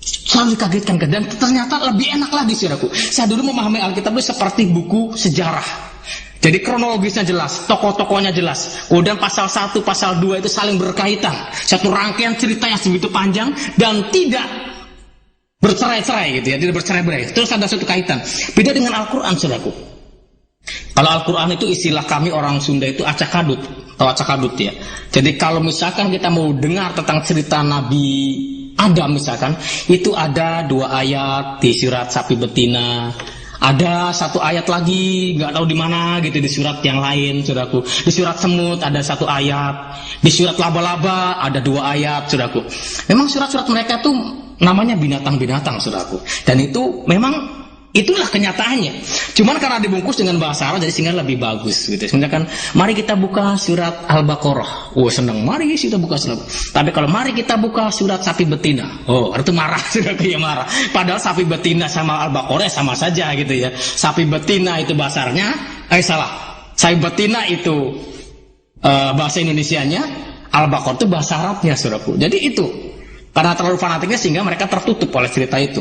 Selalu dikagetkan, dan ternyata lebih enak lagi saudaraku. Saya dulu memahami Alkitab itu seperti buku sejarah. Jadi kronologisnya jelas, tokoh-tokohnya jelas. Kemudian pasal 1, pasal 2 itu saling berkaitan. Satu rangkaian cerita yang segitu panjang dan tidak bercerai-cerai gitu ya, tidak bercerai-berai. Terus ada satu kaitan. Beda dengan Al-Quran saudaraku. Kalau Al-Quran itu istilah kami orang Sunda itu acak-adut, atau acak-adut ya. Jadi kalau misalkan kita mau dengar tentang cerita Nabi Adam misalkan, itu ada 2 ayat di surat sapi betina. Ada 1 ayat lagi, nggak tahu di mana gitu, di surat yang lain, saudaraku. Di surat semut ada 1 ayat, di surat laba-laba ada 2 ayat, saudaraku. Memang surat-surat mereka tuh namanya binatang-binatang, saudaraku. Dan itu memang itulah kenyataannya. Cuman karena dibungkus dengan bahasa Arab, jadi sehingga lebih bagus gitu. Misalkan, mari kita buka surat Al-Baqarah. Seneng, mari kita buka surat. Tapi kalau mari kita buka surat sapi betina, itu marah, sudah kayak marah. Padahal sapi betina sama Al-Baqarah sama saja gitu ya. Sapi betina itu bahasanya, salah. Sapi betina itu bahasa Indonesianya, Al-Baqarah itu bahasa Arabnya, saudaraku. Jadi itu karena terlalu fanatiknya sehingga mereka tertutup oleh cerita itu.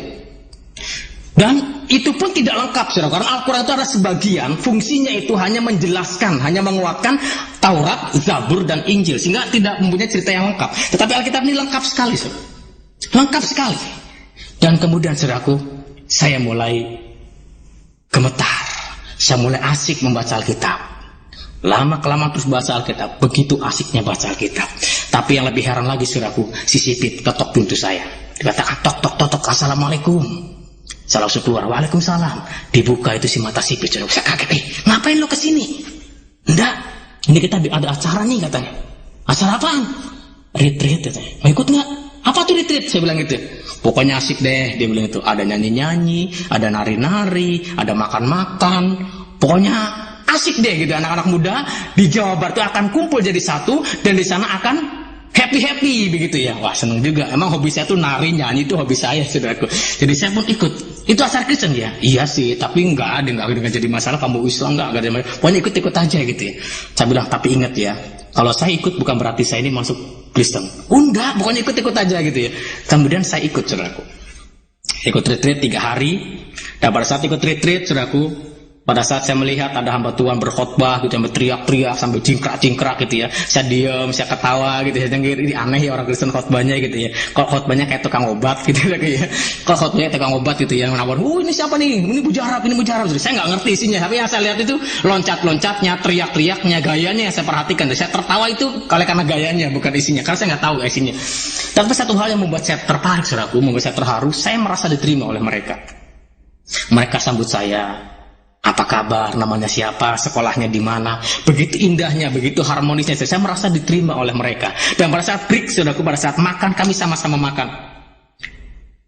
Dan itu pun tidak lengkap saudara, karena Al-Quran itu ada sebagian fungsinya itu hanya menjelaskan, hanya menguatkan Taurat, Zabur, dan Injil, sehingga tidak mempunyai cerita yang lengkap. Tetapi Alkitab ini lengkap sekali saudara. Lengkap sekali. Dan kemudian saudaraku, saya mulai gemetar, saya mulai asik membaca Alkitab. Lama-kelamaan terus baca Alkitab, begitu asiknya baca Alkitab. Tapi yang lebih heran lagi saudaraku, si sipit ketok pintu saya, dikatakan tok tok tok tok, assalamualaikum. Saya langsung keluar, waalaikumsalam. Dibuka itu si mata sipit, saya kaget, ngapain lo kesini? Enggak, ini kita ada acara nih katanya. Acara apaan? Retreat katanya. Mau ikut nggak? Apa tuh retreat? Saya bilang gitu. Pokoknya asik deh, dia bilang itu. Ada nyanyi-nyanyi, ada nari-nari, ada makan-makan. Pokoknya asik deh gitu. Anak-anak muda di Jawa Barat itu akan kumpul jadi satu, dan di sana akan happy begitu ya. Wah, seneng juga. Emang hobi saya tuh nari, nyanyi itu hobi saya saudaraku. Jadi saya pun ikut. Itu acara Kristen ya? Iya sih, tapi enggak jadi masalah kamu Islam enggak ada masalah. Pokoknya ikut aja gitu ya. Saya bilang, tapi ingat ya, kalau saya ikut bukan berarti saya ini masuk Kristen. Enggak, pokoknya ikut aja gitu ya. Kemudian saya ikut saudaraku. Ikut retreat 3 hari. Dan pada saat ikut retreat saudaraku, pada saat saya melihat ada hamba Tuhan berkhotbah gitu, sampai teriak-teriak, sampai jingkrak-jingkrak gitu ya. Saya diam, saya ketawa gitu ya. Ini aneh ya orang Kristen khotbahnya gitu ya. Kalau khotbahnya kayak tukang obat gitu ya. Kalau khotbahnya tukang obat gitu ya, menawar, ini siapa nih? Ini mujarab. Saya nggak ngerti isinya, tapi yang saya lihat itu loncat-loncatnya, teriak-teriaknya, gayanya yang saya perhatikan. Dan saya tertawa itu karena gayanya, bukan isinya. Karena saya nggak tahu isinya. Tapi satu hal yang membuat saya tertarik, saudaraku, membuat saya terharu, saya merasa diterima oleh mereka. Mereka sambut saya. Apa kabar, namanya siapa, sekolahnya di mana. Begitu indahnya, begitu harmonisnya. Saya merasa diterima oleh mereka. Dan pada saat break, saudaraku, pada saat makan, kami sama-sama makan.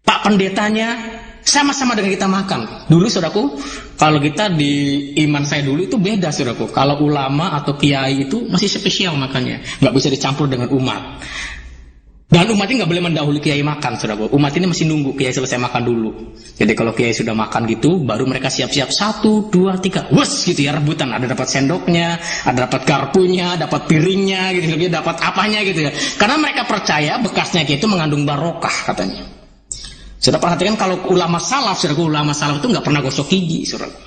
Pak pendetanya sama-sama dengan kita makan. Dulu saudaraku, kalau kita di iman saya dulu itu beda saudaraku. Kalau ulama atau kiai itu masih spesial makannya, nggak bisa dicampur dengan umat. Dan umat ini nggak boleh mendahului kiai makan, saudaraku. Umat ini masih nunggu kiai selesai makan dulu. Jadi kalau kiai sudah makan gitu, baru mereka siap-siap 1, 2, 3, wes gitu ya, rebutan. Ada dapat sendoknya, ada dapat garpunya, dapat piringnya, gitu, dapat apanya gitu ya. Karena mereka percaya bekasnya itu mengandung barokah katanya. Sudah perhatikan kalau ulama salaf, saudaraku, ulama salaf itu nggak pernah gosok gigi, saudaraku.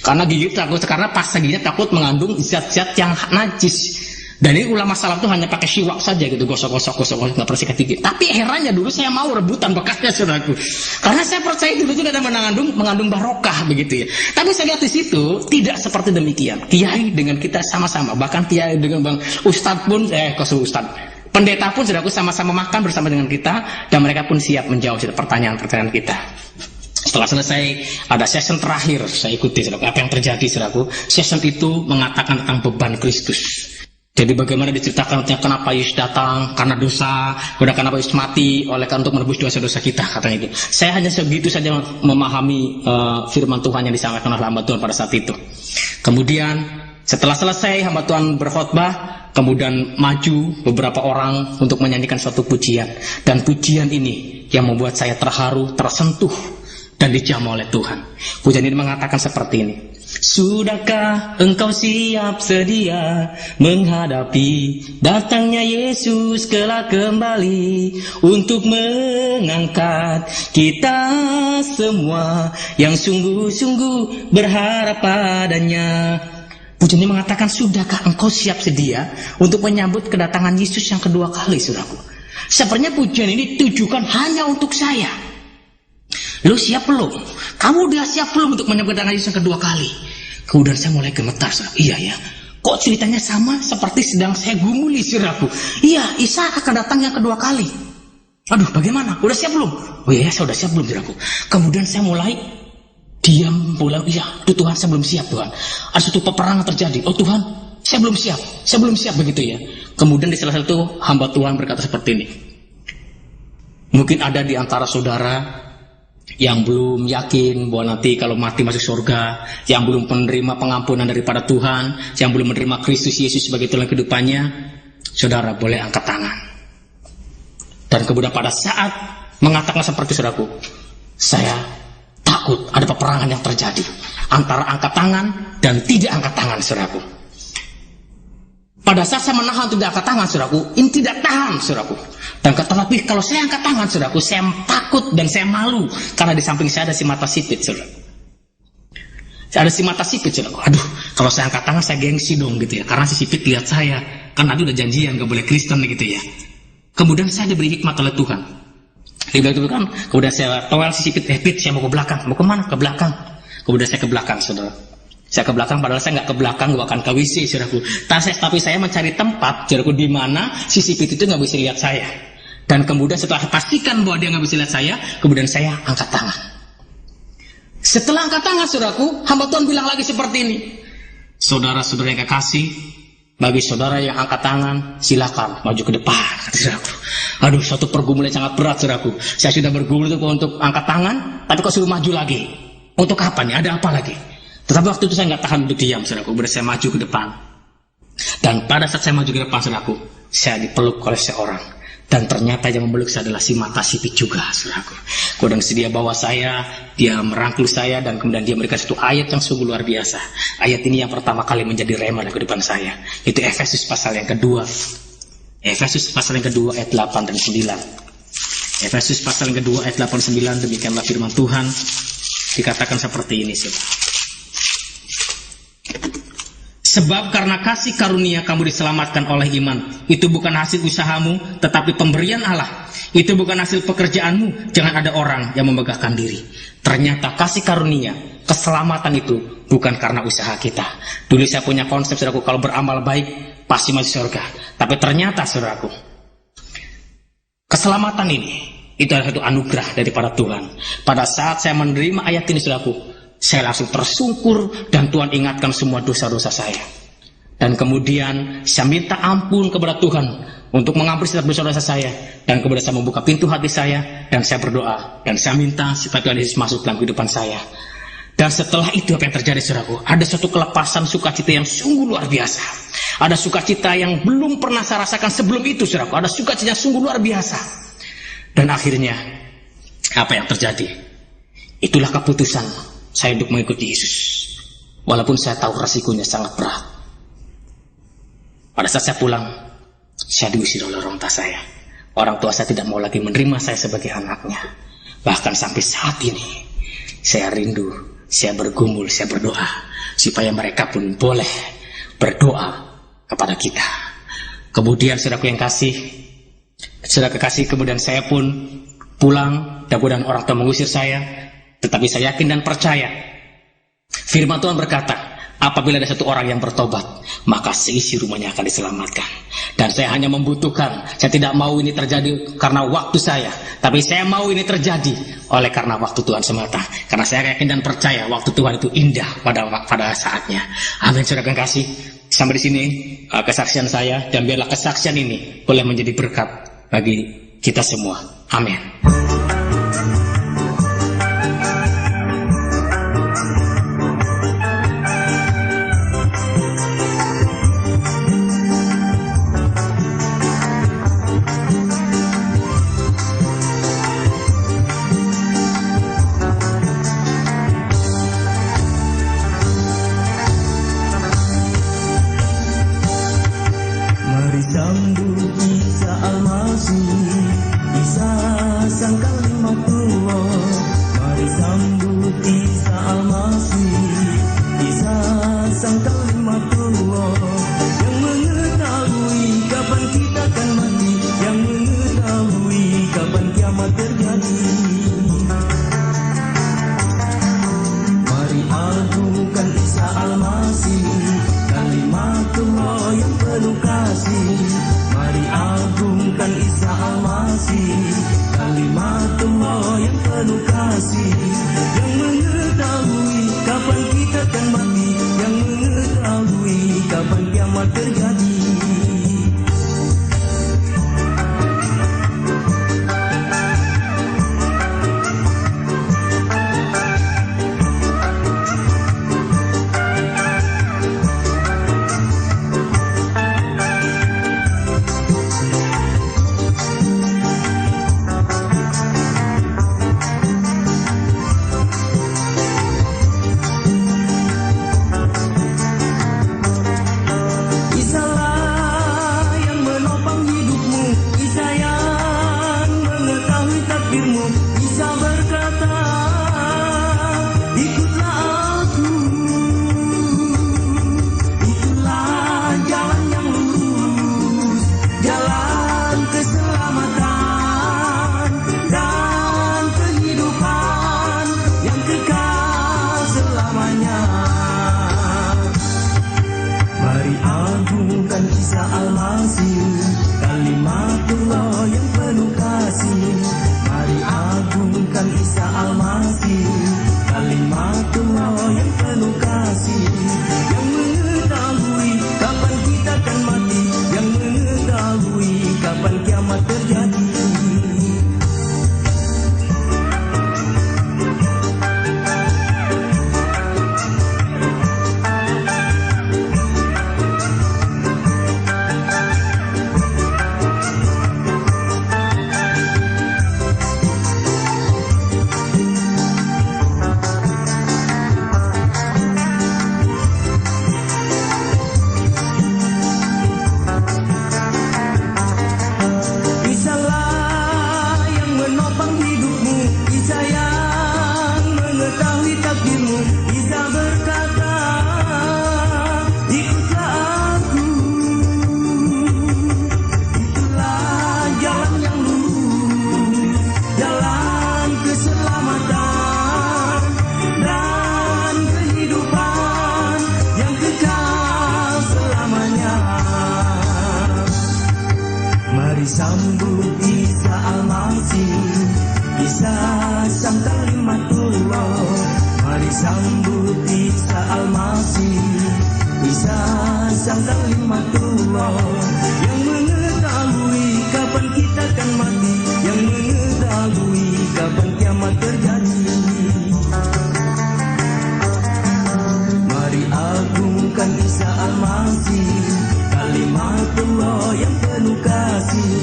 Karena gigi takut, karena pasta giginya takut mengandung zat-zat yang najis. Dan ini ulama salaf itu hanya pakai siwak saja gitu, gosok-gosok, nggak pernah sikat gigi. Tapi herannya dulu saya mau rebutan bekasnya saudaraku, karena saya percaya dulu itu ada mengandung barokah begitu ya. Tapi saya lihat di situ tidak seperti demikian. Kiai dengan kita sama-sama, bahkan kiai dengan bang ustadz pun, pendeta pun saudaraku sama-sama makan bersama dengan kita, dan mereka pun siap menjawab pertanyaan-pertanyaan kita. Setelah selesai ada session terakhir, saya ikuti saudaraku. Apa yang terjadi saudaraku? Session itu mengatakan tentang beban Kristus. Jadi bagaimana diceritakan kenapa Yesus datang karena dosa, kemudian kenapa Yesus mati untuk menebus dosa-dosa kita, katanya gitu. Saya hanya segitu saja memahami firman Tuhan yang disampaikan oleh hamba Tuhan pada saat itu. Kemudian setelah selesai hamba Tuhan berkhotbah, kemudian maju beberapa orang untuk menyanyikan suatu pujian. Dan pujian ini yang membuat saya terharu, tersentuh dan dijamah oleh Tuhan. Pujian ini mengatakan seperti ini. Sudahkah engkau siap sedia menghadapi datangnya Yesus kelak kembali untuk mengangkat kita semua yang sungguh-sungguh berharap padanya. Pujian ini mengatakan, sudahkah engkau siap sedia untuk menyambut kedatangan Yesus yang kedua kali, saudaraku? Sebenarnya pujian ini ditujukan hanya untuk saya. Lu siap belum? Kamu udah siap belum untuk menyambut kedatangan Yesus yang kedua kali? Kemudian saya mulai gemetar, saudara. Iya ya, kok ceritanya sama seperti sedang saya gumuli, saudaraku. Iya, Isa akan datang yang kedua kali. Aduh, bagaimana? Udah siap belum? Oh iya, saya udah siap belum, saudaraku. Kemudian saya mulai diam, pulang. Iya, Tuhan, saya belum siap, Tuhan. Ada suatu peperangan terjadi. Oh Tuhan, saya belum siap begitu ya. Kemudian di salah satu hamba Tuhan berkata seperti ini. Mungkin ada di antara saudara yang belum yakin bahwa nanti kalau mati masuk surga, yang belum menerima pengampunan daripada Tuhan, yang belum menerima Kristus Yesus sebagai Tuhan kehidupannya, saudara boleh angkat tangan. Dan kemudian pada saat mengatakan seperti saudaraku, saya takut ada peperangan yang terjadi antara angkat tangan dan tidak angkat tangan, saudaraku. Pada saat saya menahan tidak angkat tangan, saudaraku, ini tidak tahan, saudaraku. Dan tetapi kalau saya angkat tangan, saudaraku, saya takut dan saya malu karena di samping saya ada si mata sipit, saudara. Ada si mata sipit, saudaraku. Aduh, kalau saya angkat tangan saya gengsi dong gitu ya, karena si sipit lihat saya. Kan tadi udah janjian gak boleh Kristen gitu ya. Kemudian saya diberi hikmat oleh Tuhan. Itu kan, kemudian saya towel si sipit, Pit, saya mau ke belakang. Mau kemana? Ke belakang. Kemudian saya ke belakang, saudara. Saya ke belakang, padahal saya nggak ke belakang, gak akan ke WC, saudaraku. Tapi saya mencari tempat, saudaraku, di mana si sipit itu nggak bisa lihat saya. Dan kemudian setelah pastikan bahwa dia nggak bisa lihat saya, kemudian saya angkat tangan. Setelah angkat tangan, saudaraku, hamba Tuhan bilang lagi seperti ini. Saudara-saudara yang kekasih, bagi saudara yang angkat tangan, silakan maju ke depan, kata saudaraku. Aduh, suatu pergumulan sangat berat, saudaraku. Saya sudah bergumul untuk angkat tangan, tapi kok suruh maju lagi. Untuk apa nih? Ada apa lagi? Tetapi waktu itu saya nggak tahan untuk diam, saudaraku. Kemudian saya maju ke depan. Dan pada saat saya maju ke depan, saudaraku, saya dipeluk oleh seorang. Dan ternyata yang memeluk saya adalah si mata sipit juga, saudaraku. Kemudian dia bawa saya, dia merangkul saya, dan kemudian dia memberikan satu ayat yang sungguh luar biasa. Ayat ini yang pertama kali menjadi rema dalam kehidupan saya. Itu Efesus pasal yang kedua. Efesus pasal yang kedua ayat 8 dan 9. Efesus pasal yang kedua ayat 8 dan 9, demikianlah firman Tuhan. Dikatakan seperti ini, saudara. Sebab karena kasih karunia kamu diselamatkan oleh iman. Itu bukan hasil usahamu, tetapi pemberian Allah. Itu bukan hasil pekerjaanmu. Jangan ada orang yang memegahkan diri. Ternyata kasih karunia, keselamatan itu bukan karena usaha kita. Dulu saya punya konsep, saudaraku, kalau beramal baik pasti masuk surga. Tapi ternyata, saudaraku, keselamatan ini itu adalah satu anugerah daripada Tuhan. Pada saat saya menerima ayat ini, saudaraku, saya langsung tersungkur dan Tuhan ingatkan semua dosa-dosa saya. Dan kemudian saya minta ampun kepada Tuhan untuk mengampuni setiap dosa-dosa saya. Dan kemudian saya membuka pintu hati saya dan saya berdoa. Dan saya minta supaya Tuhan Yesus masuk dalam kehidupan saya. Dan setelah itu apa yang terjadi, saudaraku? Ada suatu kelepasan sukacita yang sungguh luar biasa. Ada sukacita yang belum pernah saya rasakan sebelum itu, saudaraku. Ada sukacita yang sungguh luar biasa. Dan akhirnya apa yang terjadi? Itulah keputusan saya untuk mengikuti Yesus. Walaupun saya tahu resikonya sangat berat. Pada saat saya pulang, saya diusir oleh orang tua saya. Orang tua saya tidak mau lagi menerima saya sebagai anaknya. Bahkan sampai saat ini, saya rindu, saya bergumul, saya berdoa, supaya mereka pun boleh berdoa kepada kita. Kemudian saudaraku yang kasih, saudara kekasih, kemudian saya pun pulang, dan kemudian orang tua mengusir saya. Tetapi saya yakin dan percaya firman Tuhan berkata, apabila ada satu orang yang bertobat, maka seisi rumahnya akan diselamatkan. Dan saya hanya membutuhkan, saya tidak mau ini terjadi karena waktu saya, tapi saya mau ini terjadi oleh karena waktu Tuhan semata. Karena saya yakin dan percaya waktu Tuhan itu indah pada saatnya. Amin, saudara yang kasih. Sampai di sini kesaksian saya, dan biarlah kesaksian ini boleh menjadi berkat bagi kita semua. Amin. kalimatullah, yang mengetahui kapan kita akan mati, yang mengetahui kapan kiamat terjadi. Mari agungkan Isa Al-Masih, kalimatullah yang penuh kasih.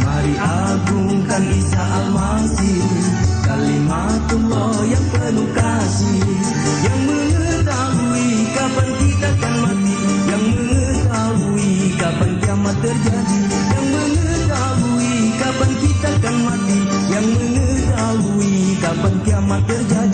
Mari agungkan Isa Al-Masih, kalimatullah yang penuh kasih, yang mengetahui kapan kita akan mati, yang mengetahui kapan kiamat terjadi, yang mengetahui kapan kita akan mati, yang mengetahui kapan kiamat terjadi.